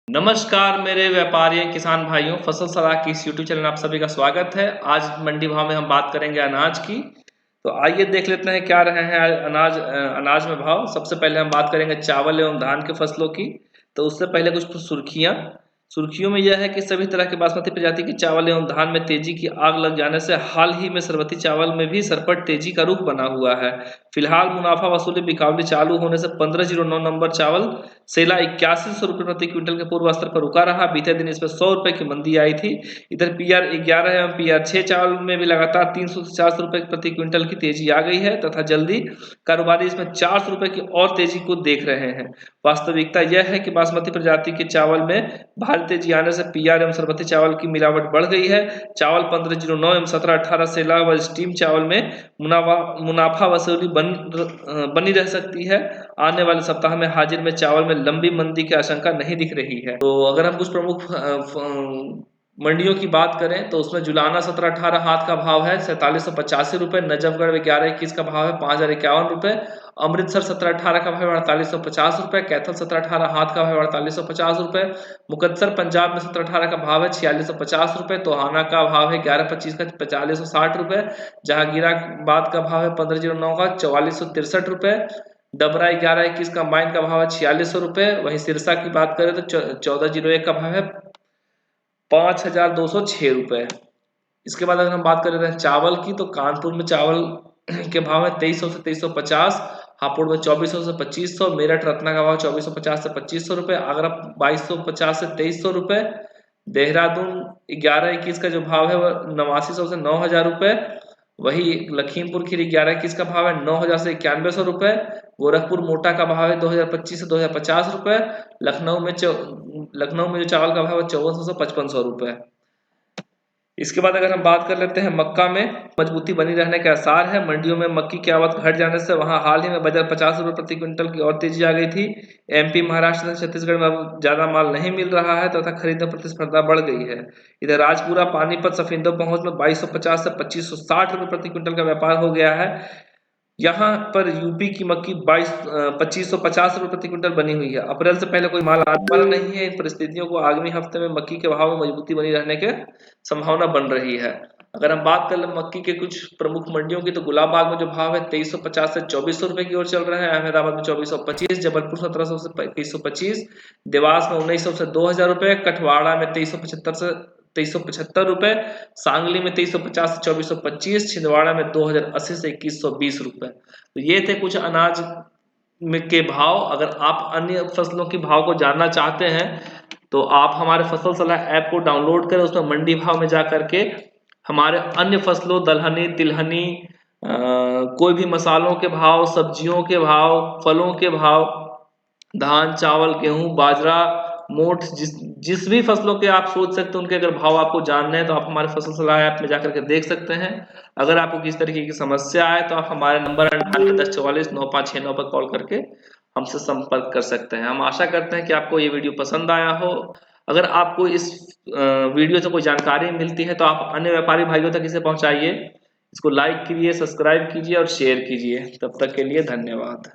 नमस्कार मेरे व्यापारी किसान भाइयों, फसल सलाह की इस यूट्यूब चैनल में आप सभी का स्वागत है। आज मंडी भाव में हम बात करेंगे अनाज की। तो आइए देख लेते हैं क्या रहे हैं अनाज में भाव। सबसे पहले हम बात करेंगे चावल एवं धान के फसलों की। तो उससे पहले कुछ सुर्खियों में यह है कि सभी तरह के बासमती प्रजाति के चावल एवं धान में तेजी की आग लग जाने से हाल ही में सरबती चावल में भी सरपट तेजी का रुख बना हुआ है। फिलहाल मुनाफा वसूली बिकावली चालू होने से 1509 नंबर चावल सेला 8100 रुपये प्रति क्विंटल के पूर्व स्तर पर रुका रहा। बीते दिन इसमें 100 रुपये की मंदी आई थी। इधर PR11 एवं PR6 चावल में भी लगातार 350 रुपये प्रति क्विंटल की तेजी आ गई है तथा जल्दी कारोबारी इसमें 400 रुपये की और तेजी को देख रहे हैं। वास्तविकता यह है कि बासमती प्रजाति के चावल में भारी तेजी आने से PR एवं सरबती चावल की मिलावट बढ़ गई है। चावल 1509 एवं 1718 सेला व स्टीम चावल में मुनाफा वसूली बनी रह सकती है। आने वाले सप्ताह में हाजिर में चावल में लंबी मंदी की आशंका नहीं दिख रही है। तो अगर हम कुछ प्रमुख मंडियों की बात करें तो उसमें जुलाना 1718 हाथ का भाव है 4785 रुपये, नजफगढ़ 1121 का भाव है 5051 रुपये, अमृतसर 1718 का भाव है 4850 रुपये, कैथल 1718 हाथ का भाव है 4850 रुपये, मुकत्सर पंजाब में 1718 का भाव है 4650 रुपये, तोहाना का भाव है 1125 का 4560 रुपये, जहांगीराबाद का भाव है 1509 का 4463 रुपये, डबरा 1121 कंबाइन का भाव है 4600 रुपये। वहीं सिरसा की बात करें तो 1401 का भाव है 5206 रुपये। इसके बाद अगर हम बात कर रहे हैं चावल की तो कानपुर में चावल के भाव है 2300 से 2350, हापुड़ में 2400 से 2500, मेरठ रत्ना का भाव 2450 से 2500 रुपये, आगरा 2250 से 2300 रुपये, देहरादून 1121 का जो भाव है वह 8900 से 9000 रुपये। वही लखीमपुर खीरी 1121 का भाव है 9000 से 9100 रुपये, गोरखपुर मोटा का भाव है 2025 से 2050 रुपये, लखनऊ में जो चावल का भाव है 5400 से 5500 रुपये। इसके बाद अगर हम बात कर लेते हैं मक्का में, मजबूती बनी रहने के आसार है। मंडियों में मक्की की आवक घट जाने से वहां हाल ही में बाजार 50 रुपये प्रति क्विंटल की और तेजी आ गई थी। MP, महाराष्ट्र से छत्तीसगढ़ में अब ज्यादा माल नहीं मिल रहा है तथा खरीद में प्रतिस्पर्धा बढ़ गई है। इधर राजपुरा, पानीपत, सफिंदो पहुंच में 2250 से 2560 रुपये प्रति क्विंटल का व्यापार हो गया है। यहाँ पर यूपी की मक्की 2550 रुपये प्रति क्विंटल बनी हुई है। अप्रैल से पहले कोई माल आने वाला नहीं है। इन परिस्थितियों को आगामी हफ्ते में मक्की के भाव में मजबूती बनी रहने की संभावना बन रही है। अगर हम बात करें मक्की के कुछ प्रमुख मंडियों की तो गुलाबबाग में जो भाव है 2350 से 2400 रुपये की ओर चल रहा है, अहमदाबाद में 2425, जबलपुर 1700 से 2125, देवास में 1900 से 2000 रुपये, कठवाड़ा में 2375 रुपये, सांगली में 2350 से 2425, छिंदवाड़ा में 2080 से 2120 रुपये। तो ये थे कुछ अनाज में के भाव। अगर आप अन्य फसलों के भाव को जानना चाहते हैं तो आप हमारे फसल सलाह ऐप को डाउनलोड करें। उसमें मंडी भाव में जा करके हमारे अन्य फसलों दलहनी, तिलहनी, कोई भी मसालों के भाव, सब्जियों के भाव, फलों के भाव, धान, चावल, गेहूं, बाजरा, मोठ, जिस भी फसलों के आप सोच सकते हैं उनके अगर भाव आपको जानने हैं तो आप हमारे फसल सलाह ऐप में जाकर के देख सकते हैं। अगर आपको किस तरीके की समस्या है तो आप हमारे नंबर 9810449569 पर कॉल करके हमसे संपर्क कर सकते हैं। हम आशा करते हैं कि आपको ये वीडियो पसंद आया हो। अगर आपको इस वीडियो से कोई जानकारी मिलती है तो आप अन्य व्यापारी भाइयों तक इसे पहुंचाइए। इसको लाइक कीजिए, सब्सक्राइब कीजिए और शेयर कीजिए। तब तक के लिए धन्यवाद।